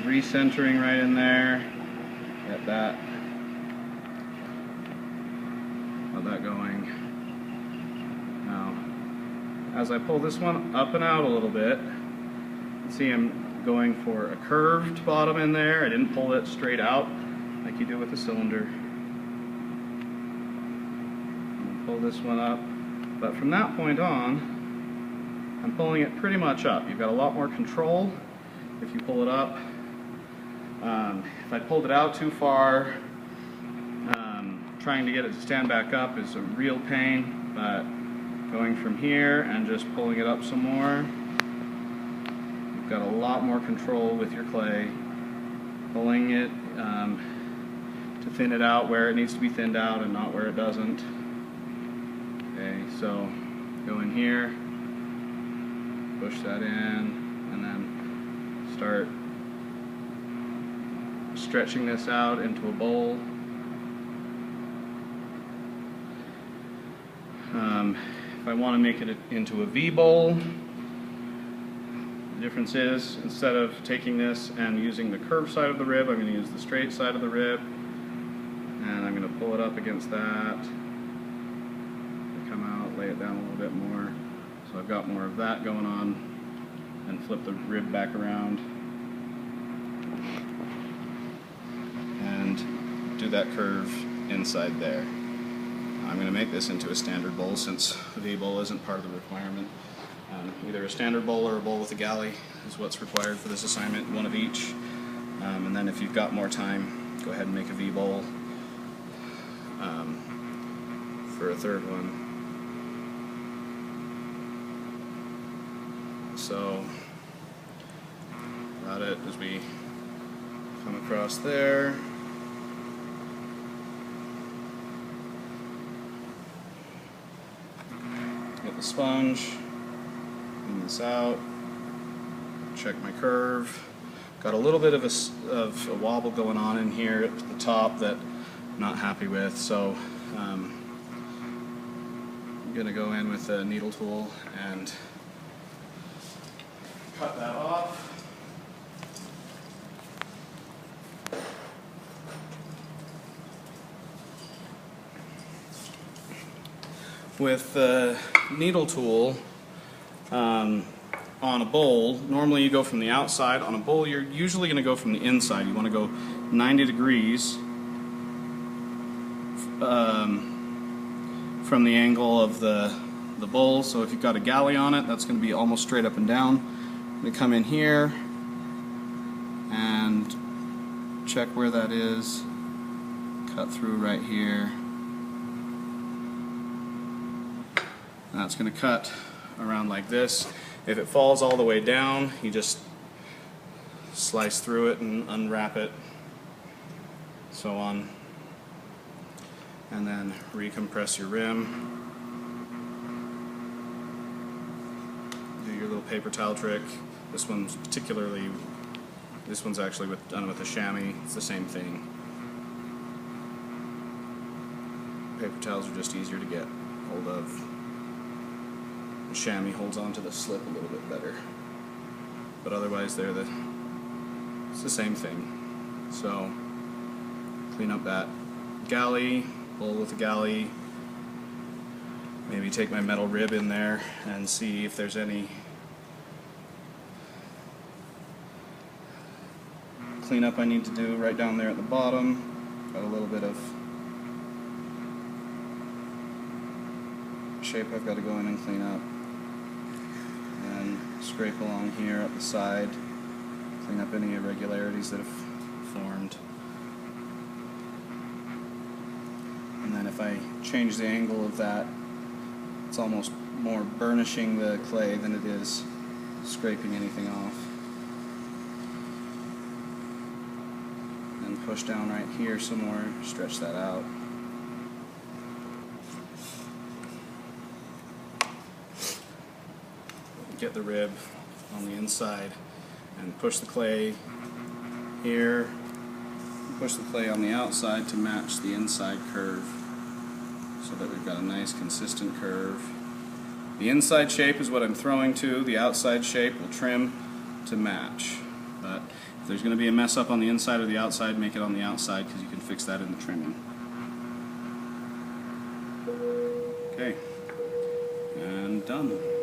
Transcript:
recentering right in there. Get that. Got that going. Now, as I pull this one up and out a little bit, you can see I'm going for a curved bottom in there. I didn't pull it straight out like you do with the cylinder. Pull this one up, but from that point on, I'm pulling it pretty much up. You've got a lot more control if you pull it up. If I pulled it out too far, trying to get it to stand back up is a real pain, but going from here and just pulling it up some more, you've got a lot more control with your clay. Pulling it to thin it out where it needs to be thinned out and not where it doesn't. Okay, so go in here, push that in, and then start stretching this out into a bowl. If I want to make it into a V bowl, the difference is instead of taking this and using the curved side of the rib, I'm going to use the straight side of the rib, and I'm going to pull it up against that. Come out, lay it down a little bit more, so I've got more of that going on, and flip the rib back around and do that curve inside there. I'm going to make this into a standard bowl since a V-bowl isn't part of the requirement. Either a standard bowl or a bowl with a galley is what's required for this assignment, one of each. And then if you've got more time, go ahead and make a V-bowl for a third one. So, about it as we come across there. Get the sponge, clean this out, check my curve. Got a little bit of a wobble going on in here at the top that I'm not happy with, so I'm going to go in with a needle tool and cut that off. With the needle tool on a bowl, normally you go from the outside. On a bowl, you're usually going to go from the inside. You want to go 90 degrees from the angle of the bowl. So if you've got a galley on it, that's going to be almost straight up and down. I'm going to come in here and check where that is. Cut through right here. That's going to cut around like this. If it falls all the way down, you just slice through it and unwrap it, so on, and then recompress your rim. Do your little paper towel trick. This one's actually done with a chamois. It's the same thing. Paper towels are just easier to get hold of. The chamois holds onto the slip a little bit better, but otherwise it's the same thing. So clean up that galley, bowl with the galley, maybe take my metal rib in there and see if there's any cleanup I need to do right down there at the bottom. Got a little bit of shape I've got to go in and clean up. And scrape along here up the side, clean up any irregularities that have formed. And then if I change the angle of that, it's almost more burnishing the clay than it is scraping anything off. And push down right here some more, stretch that out. Get the rib on the inside and push the clay here, push the clay on the outside to match the inside curve so that we've got a nice consistent curve. The inside shape is what I'm throwing to, the outside shape will trim to match. But if there's going to be a mess up on the inside or the outside, make it on the outside because you can fix that in the trimming. Okay, and done.